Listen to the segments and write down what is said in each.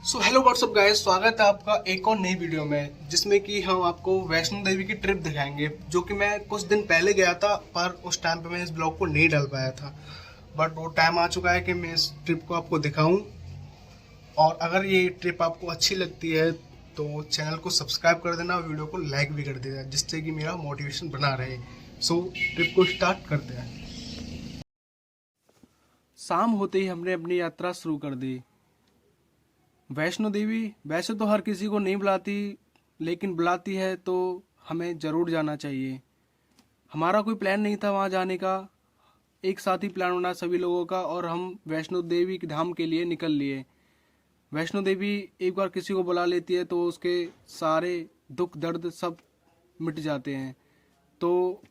Hello what's up guys, स्वागत है आपका एक और नई वीडियो में जिसमें कि हम आपको वैष्णो देवी की ट्रिप दिखाएंगे। जो कि मैं कुछ दिन पहले गया था, पर उस टाइम पे मैं इस ब्लॉग को नहीं डाल पाया था। बट वो टाइम आ चुका है कि मैं इस ट्रिप को आपको दिखाऊं। और अगर ये ट्रिप आपको अच्छी लगती है तो चैनल को सब्सक्राइब कर देना और वीडियो को लाइक भी कर देना, जिससे कि मेरा मोटिवेशन बना रहे। ट्रिप को स्टार्ट करते हैं। शाम होते ही हमने अपनी यात्रा शुरू कर दी। वैष्णो देवी वैसे तो हर किसी को नहीं बुलाती, लेकिन बुलाती है तो हमें ज़रूर जाना चाहिए। हमारा कोई प्लान नहीं था वहाँ जाने का, एक साथ ही प्लान बना सभी लोगों का और हम वैष्णो देवी के धाम के लिए निकल लिए। वैष्णो देवी एक बार किसी को बुला लेती है तो उसके सारे दुख दर्द सब मिट जाते हैं। तो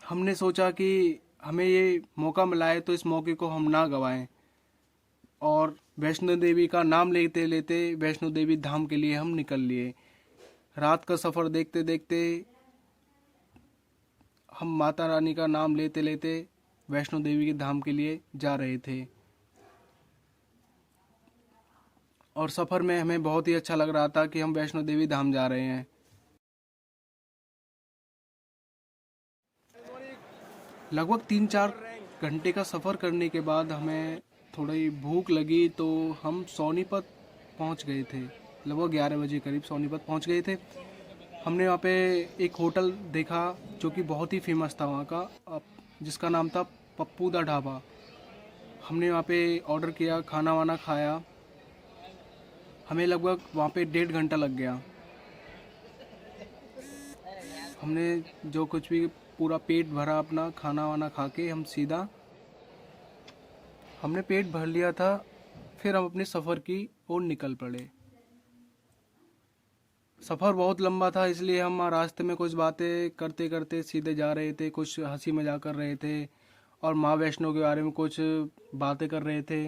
हमने सोचा कि हमें ये मौका मिला है तो इस मौके को हम ना गंवाएं, और वैष्णो देवी का नाम लेते लेते वैष्णो देवी धाम के लिए हम निकल लिए। रात का सफ़र देखते देखते हम माता रानी का नाम लेते लेते वैष्णो देवी के धाम के लिए जा रहे थे। और सफ़र में हमें बहुत ही अच्छा लग रहा था कि हम वैष्णो देवी धाम जा रहे हैं। लगभग 3-4 घंटे का सफ़र करने के बाद हमें थोड़ी भूख लगी तो हम सोनीपत पहुंच गए थे। लगभग 11 बजे करीब सोनीपत पहुंच गए थे। हमने वहाँ पे एक होटल देखा जो कि बहुत ही फेमस था वहाँ का, जिसका नाम था पप्पू दा ढाबा। हमने वहाँ पे ऑर्डर किया, खाना वाना खाया। हमें लगभग वहाँ पे 1.5 घंटा लग गया। हमने जो कुछ भी पूरा पेट भरा, अपना खाना वाना खा के हम सीधा, हमने पेट भर लिया था। फिर हम अपने सफ़र की ओर निकल पड़े। सफ़र बहुत लंबा था, इसलिए हम रास्ते में कुछ बातें करते करते सीधे जा रहे थे, कुछ हंसी मजाक कर रहे थे और माँ वैष्णो के बारे में कुछ बातें कर रहे थे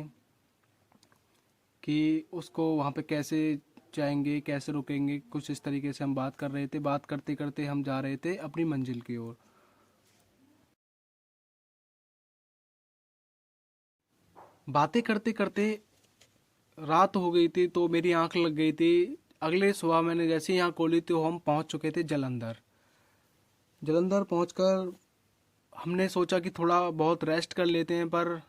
कि उसको वहाँ पे कैसे जाएंगे, कैसे रुकेंगे। कुछ इस तरीके से हम बात कर रहे थे। बात करते करते हम जा रहे थे अपनी मंजिल की ओर। बातें करते करते रात हो गई थी तो मेरी आंख लग गई थी। अगले सुबह मैंने जैसे ही आँख खोली तो हम पहुंच चुके थे जलंधर। जलंधर पहुंचकर हमने सोचा कि थोड़ा बहुत रेस्ट कर लेते हैं, पर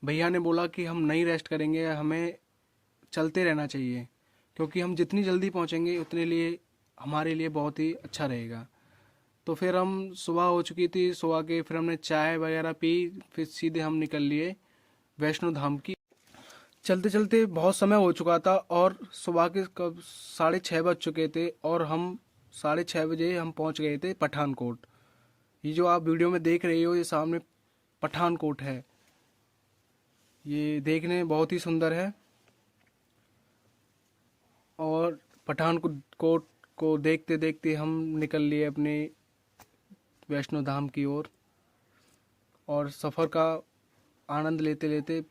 भैया ने बोला कि हम नहीं रेस्ट करेंगे, हमें चलते रहना चाहिए, क्योंकि हम जितनी जल्दी पहुंचेंगे उतने लिए हमारे लिए बहुत ही अच्छा रहेगा। तो फिर हम, सुबह हो चुकी थी, सुबह के फिर हमने चाय वगैरह पी, फिर सीधे हम निकल लिए वैष्णो धाम की। चलते चलते बहुत समय हो चुका था और सुबह के कब 6:30 बज चुके थे और हम 6:30 बजे हम पहुंच गए थे पठानकोट। ये जो आप वीडियो में देख रहे हो, ये सामने पठानकोट है। ये देखने में बहुत ही सुंदर है। और पठानकोट को देखते देखते हम निकल लिए अपने वैष्णो धाम की ओर। और सफ़र का आनंद लेते लेते,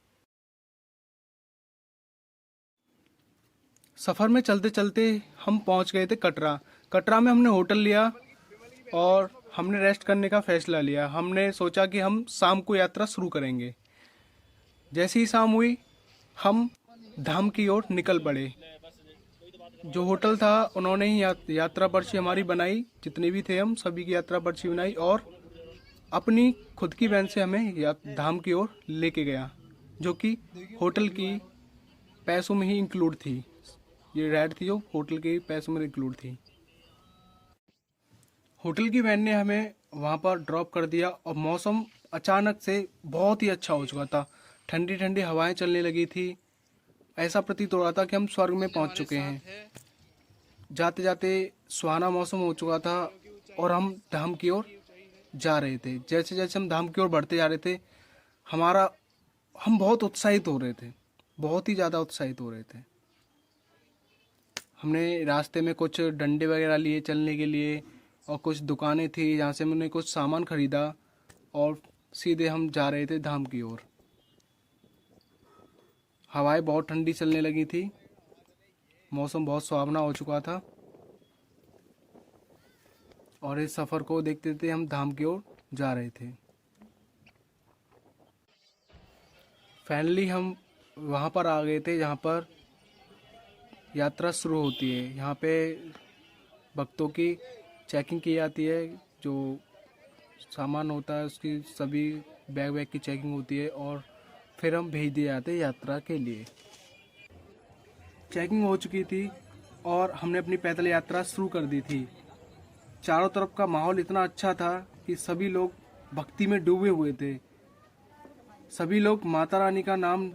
सफ़र में चलते चलते हम पहुंच गए थे कटरा। कटरा में हमने होटल लिया और हमने रेस्ट करने का फैसला लिया। हमने सोचा कि हम शाम को यात्रा शुरू करेंगे। जैसे ही शाम हुई, हम धाम की ओर निकल पड़े। जो होटल था उन्होंने ही यात्रा पर्ची हमारी बनाई, जितने भी थे हम सभी की यात्रा पर्ची बनाई और अपनी खुद की वैन से हमें धाम की ओर लेके गया, जो कि होटल की पैसों में ही इंक्लूड थी। ये राइड थी जो होटल के पैसों में इंक्लूड थी। होटल की वैन ने हमें वहाँ पर ड्रॉप कर दिया और मौसम अचानक से बहुत ही अच्छा हो चुका था। ठंडी ठंडी हवाएं चलने लगी थी। ऐसा प्रतीत हो रहा था कि हम स्वर्ग में पहुँच चुके हैं। जाते जाते सुहाना मौसम हो चुका था और हम धाम की ओर जा रहे थे। जैसे जैसे हम धाम की ओर बढ़ते जा रहे थे, हमारा हम बहुत उत्साहित हो रहे थे, बहुत ही ज़्यादा उत्साहित हो रहे थे। हमने रास्ते में कुछ डंडे वगैरह लिए चलने के लिए और कुछ दुकानें थी जहाँ से हमने कुछ सामान खरीदा और सीधे हम जा रहे थे धाम की ओर। हवाएं बहुत ठंडी चलने लगी थी, मौसम बहुत सुहावना हो चुका था और इस सफ़र को देखते देखते हम धाम की ओर जा रहे थे। फाइनली हम वहाँ पर आ गए थे जहाँ पर यात्रा शुरू होती है। यहाँ पे भक्तों की चेकिंग की जाती है, जो सामान होता है उसकी सभी बैग वैग की चेकिंग होती है और फिर हम भेज दिए जाते हैं यात्रा के लिए। चेकिंग हो चुकी थी और हमने अपनी पैदल यात्रा शुरू कर दी थी। चारों तरफ का माहौल इतना अच्छा था कि सभी लोग भक्ति में डूबे हुए थे। सभी लोग माता रानी का नाम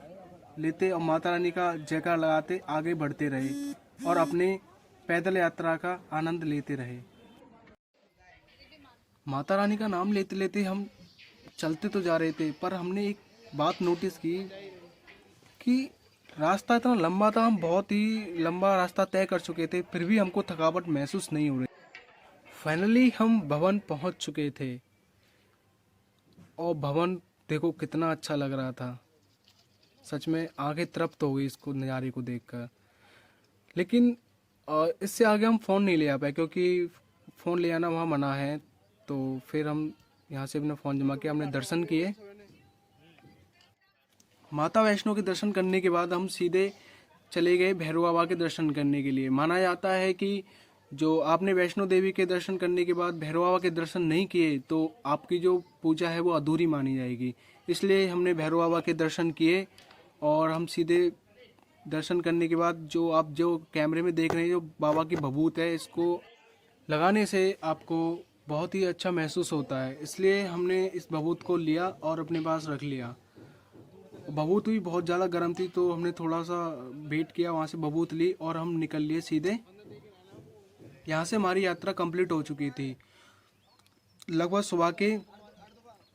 लेते और माता रानी का जयकार लगाते आगे बढ़ते रहे और अपने पैदल यात्रा का आनंद लेते रहे। माता रानी का नाम लेते लेते हम चलते तो जा रहे थे, पर हमने एक बात नोटिस की कि रास्ता इतना लंबा था, हम बहुत ही लंबा रास्ता तय कर चुके थे, फिर भी हमको थकावट महसूस नहीं हो रही। फाइनली हम भवन पहुंच चुके थे और भवन देखो कितना अच्छा लग रहा था। सच में आगे तृप्त हो गई इसको नज़ारे को देखकर। लेकिन इससे आगे हम फ़ोन नहीं ले आ पाए क्योंकि फ़ोन ले आना वहाँ मना है। तो फिर हम यहाँ से अपना फ़ोन जमा किया, हमने दर्शन किए। माता वैष्णो के दर्शन करने के बाद हम सीधे चले गए भैरव बाबा के दर्शन करने के लिए। माना जाता है कि जो आपने वैष्णो देवी के दर्शन करने के बाद भैरव बाबा के दर्शन नहीं किए तो आपकी जो पूजा है वो अधूरी मानी जाएगी। इसलिए हमने भैरव बाबा के दर्शन किए और हम सीधे दर्शन करने के बाद जो कैमरे में देख रहे हैं, जो बाबा की भभूत है, इसको लगाने से आपको बहुत ही अच्छा महसूस होता है। इसलिए हमने इस भभूत को लिया और अपने पास रख लिया। भभूत भी बहुत ज़्यादा गर्म थी तो हमने थोड़ा सा वेट किया, वहाँ से भभूत ली और हम निकल लिए सीधे। यहाँ से हमारी यात्रा कंप्लीट हो चुकी थी। लगभग सुबह के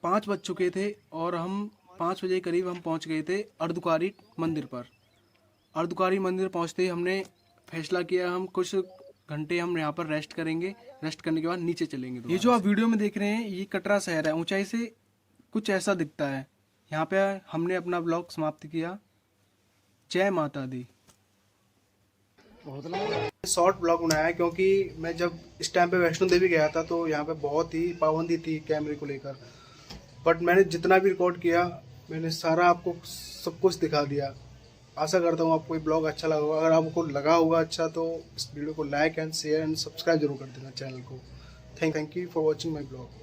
5 बज चुके थे और हम 5 बजे करीब हम पहुँच गए थे अर्धकुंवारी मंदिर पर। अर्धकुंवारी मंदिर पहुँचते ही हमने फैसला किया हम कुछ घंटे हम यहाँ पर रेस्ट करेंगे। रेस्ट करने के बाद नीचे चलेंगे। ये जो आप वीडियो में देख रहे हैं ये कटरा शहर है। ऊंचाई से कुछ ऐसा दिखता है। यहाँ पे हमने अपना ब्लॉग समाप्त किया। जय माता दी। शॉर्ट ब्लॉग बनाया क्योंकि मैं जब इस टाइम पे वैष्णो देवी गया था तो यहाँ पे बहुत ही पाबंदी थी कैमरे को लेकर, बट मैंने जितना भी रिकॉर्ड किया मैंने सारा आपको सब कुछ दिखा दिया। आशा करता हूँ आपको ये ब्लॉग अच्छा लगा होगा। अगर आपको लगा होगा अच्छा तो इस वीडियो को like and share and subscribe जरूर कर देना चैनल को। Thank you for watching my blog.